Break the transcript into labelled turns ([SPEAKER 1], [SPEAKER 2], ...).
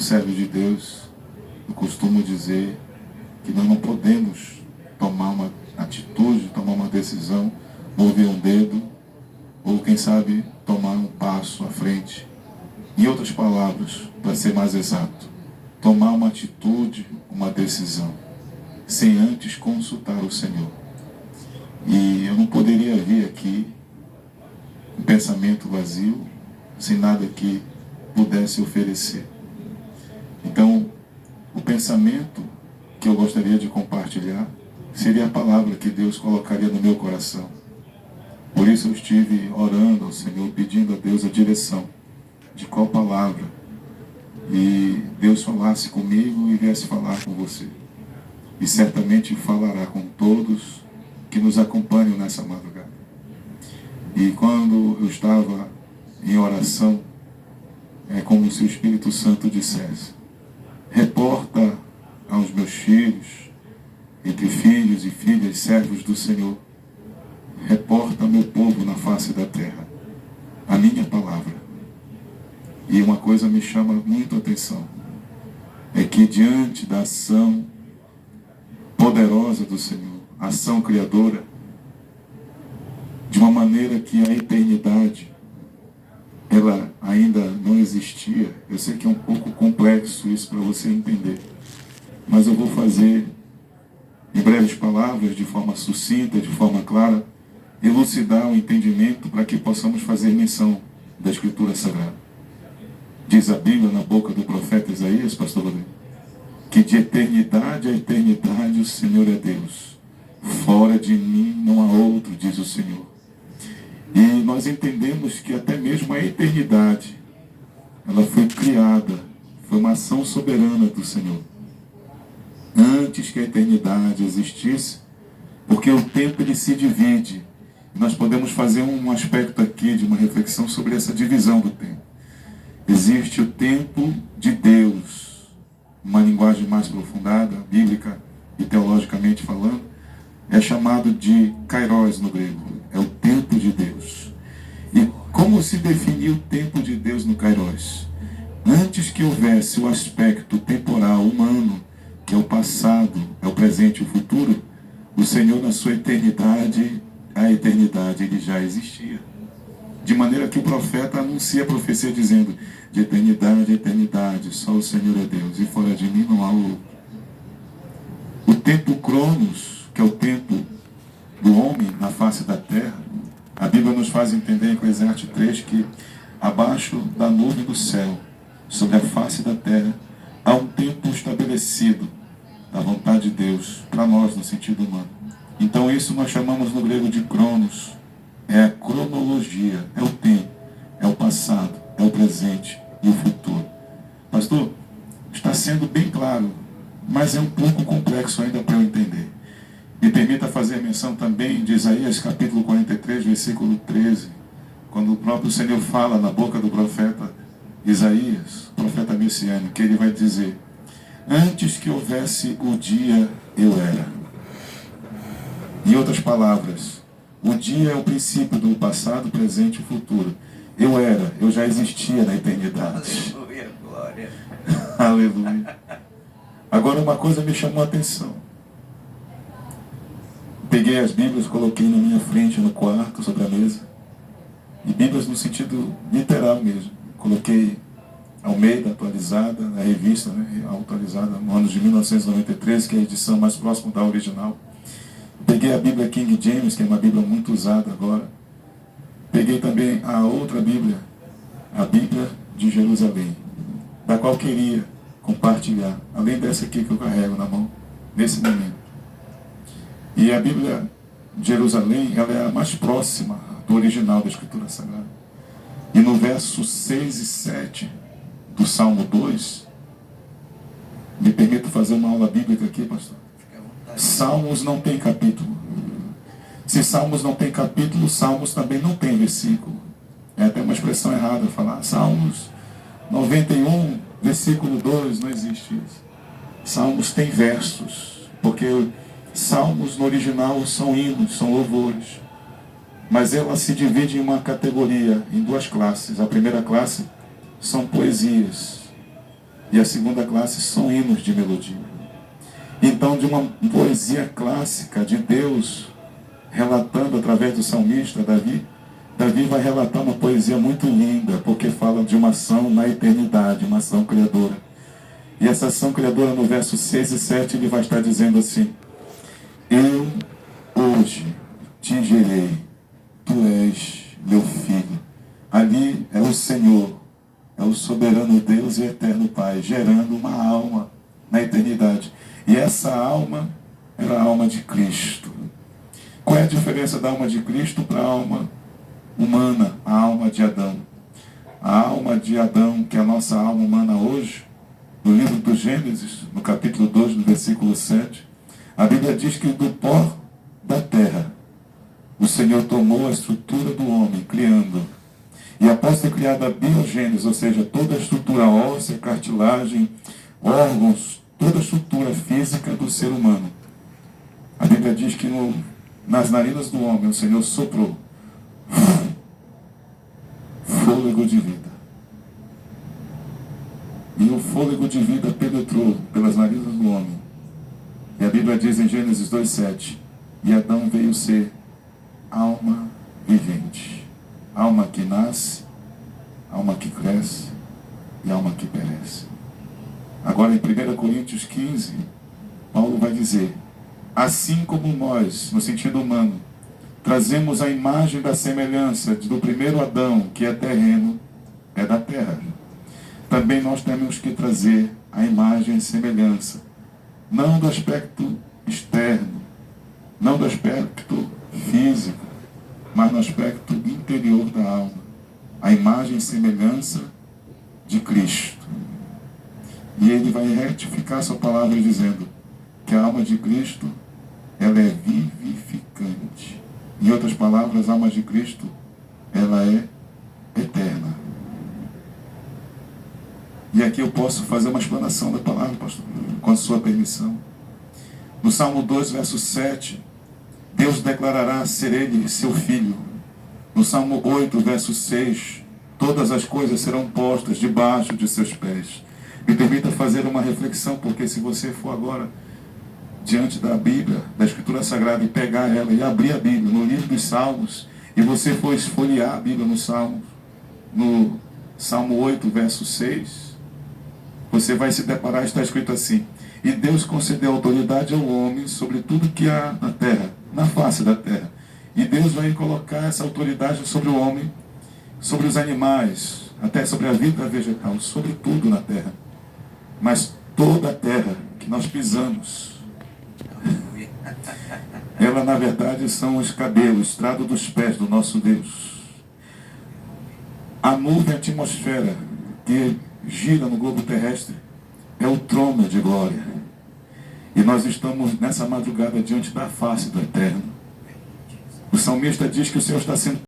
[SPEAKER 1] servo de Deus, eu costumo dizer que nós não podemos tomar uma atitude, tomar uma decisão, mover um dedo, ou quem sabe tomar um passo à frente. Em outras palavras, para ser mais exato, tomar uma atitude, uma decisão, sem antes consultar o Senhor. E eu não poderia vir aqui um pensamento vazio, sem nada que pudesse oferecer. Então, o pensamento que eu gostaria de compartilhar seria a palavra que Deus colocaria no meu coração. Por isso eu estive orando ao Senhor, pedindo a Deus a direção de qual palavra. E Deus falasse comigo e viesse falar com você. E certamente falará com todos que nos acompanham nessa madrugada. E quando eu estava em oração, é como se o Espírito Santo dissesse: reporta aos meus filhos, entre filhos e filhas, servos do Senhor, reporta ao meu povo na face da terra a minha palavra. E uma coisa me chama muito a atenção, é que diante da ação poderosa do Senhor, ação criadora, de uma maneira que a eternidade ela ainda não existia. Eu sei que é um pouco complexo isso para você entender, mas eu vou fazer em breves palavras, de forma sucinta, de forma clara, elucidar o entendimento para que possamos fazer menção da Escritura Sagrada. Diz a Bíblia na boca do profeta Isaías, pastor Rodrigo, que de eternidade a eternidade o Senhor é Deus. Fora de mim não há outro, diz o Senhor. E nós entendemos que até mesmo a eternidade, ela foi criada, foi uma ação soberana do Senhor. Antes que a eternidade existisse, porque o tempo ele se divide. Nós podemos fazer um aspecto aqui de uma reflexão sobre essa divisão do tempo. Existe o tempo de Deus, uma linguagem mais aprofundada, bíblica e teologicamente falando, é chamado de kairos no grego, é o tempo de Deus. E como se definiu o tempo de Deus no kairos? Antes que houvesse o aspecto temporal humano, que é o passado, é o presente e o futuro, o Senhor na sua eternidade, a eternidade ele já existia. De maneira que o profeta anuncia a profecia dizendo: de eternidade a eternidade, só o Senhor é Deus, e fora de mim não há outro. O tempo Cronos, que é o tempo do homem na face da terra, a Bíblia nos faz entender em Eclesiastes 3 que abaixo da nuvem do céu, sobre a face da terra, há um tempo estabelecido da vontade de Deus para nós no sentido humano. Então isso nós chamamos no grego de Cronos. É a cronologia, é o tempo, é o passado, é o presente e o futuro. Pastor, está sendo bem claro, mas é um pouco complexo ainda para eu entender. Me permita fazer menção também de Isaías capítulo 43, versículo 13, quando o próprio Senhor fala na boca do profeta Isaías, profeta messiânico, que ele vai dizer: antes que houvesse o dia, eu era. Em outras palavras, o dia é o princípio do passado, presente e futuro. Eu era, eu já existia na eternidade. Aleluia, glória. Aleluia. Agora uma coisa me chamou a atenção. Peguei as Bíblias, coloquei na minha frente, no quarto, sobre a mesa. E Bíblias no sentido literal mesmo. Coloquei Almeida atualizada, a revista, né, atualizada no ano de 1993, que é a edição mais próxima da original. Peguei a Bíblia King James, que é uma Bíblia muito usada agora. Peguei também a outra Bíblia, a Bíblia de Jerusalém, da qual queria compartilhar, além dessa aqui que eu carrego na mão, nesse momento. E a Bíblia de Jerusalém, ela é a mais próxima do original da Escritura Sagrada. E no verso 6 e 7 do Salmo 2, me permito fazer uma aula bíblica aqui, pastor. Salmos não tem capítulo. Se Salmos não tem capítulo, Salmos também não tem versículo. É até uma expressão errada falar Salmos 91, versículo 2, não existe isso. Salmos tem versos, porque Salmos no original são hinos, são louvores. Mas ela se divide em uma categoria, em duas classes. A primeira classe são poesias. E a segunda classe são hinos de melodia. Então, de uma poesia clássica de Deus, relatando através do salmista Davi, Davi vai relatar uma poesia muito linda, porque fala de uma ação na eternidade, uma ação criadora. E essa ação criadora, no verso 6 e 7, ele vai estar dizendo assim: eu hoje te gerei, tu és meu filho. Ali é o Senhor, é o soberano Deus e eterno Pai, gerando uma alma na eternidade. E essa alma era a alma de Cristo. Qual é a diferença da alma de Cristo para a alma humana, a alma de Adão? A alma de Adão, que é a nossa alma humana hoje, no livro do Gênesis, no capítulo 2, no versículo 7, a Bíblia diz que do pó da terra, o Senhor tomou a estrutura do homem, criando. E após ter criado a biogênese, ou seja, toda a estrutura óssea, cartilagem, órgãos, toda a estrutura física do ser humano, a Bíblia diz que nas narinas do homem o Senhor soprou fôlego de vida. E o fôlego de vida penetrou pelas narinas do homem. E a Bíblia diz em Gênesis 2,7: e Adão veio ser alma vivente. Alma que nasce, alma que cresce e alma que perece. Agora em 1 Coríntios 15, Paulo vai dizer: assim como nós, no sentido humano, trazemos a imagem da semelhança do primeiro Adão, que é terreno, é da terra, também nós temos que trazer a imagem e semelhança, não do aspecto externo, não do aspecto físico, mas no aspecto interior da alma, a imagem e semelhança de Cristo. E ele vai retificar sua palavra dizendo que a alma de Cristo, ela é vivificante. Em outras palavras, a alma de Cristo, ela é eterna. E aqui eu posso fazer uma explanação da palavra, pastor, com a sua permissão. No Salmo 2, verso 7, Deus declarará ser ele seu filho. No Salmo 8, verso 6, todas as coisas serão postas debaixo de seus pés. Me permita fazer uma reflexão, porque se você for agora diante da Bíblia, da Escritura Sagrada, e pegar ela e abrir a Bíblia no livro dos Salmos, e você for esfolhear a Bíblia no Salmo 8, verso 6, você vai se deparar, está escrito assim: e Deus concedeu autoridade ao homem sobre tudo que há na terra, na face da terra. E Deus vai colocar essa autoridade sobre o homem, sobre os animais, até sobre a vida vegetal, sobre tudo na terra. Mas toda a terra que nós pisamos, ela na verdade são os cabelos, estrado dos pés do nosso Deus. A nuvem, a atmosfera que gira no globo terrestre, é o trono de glória. E nós estamos nessa madrugada diante da face do Eterno. O salmista diz que o Senhor está sentado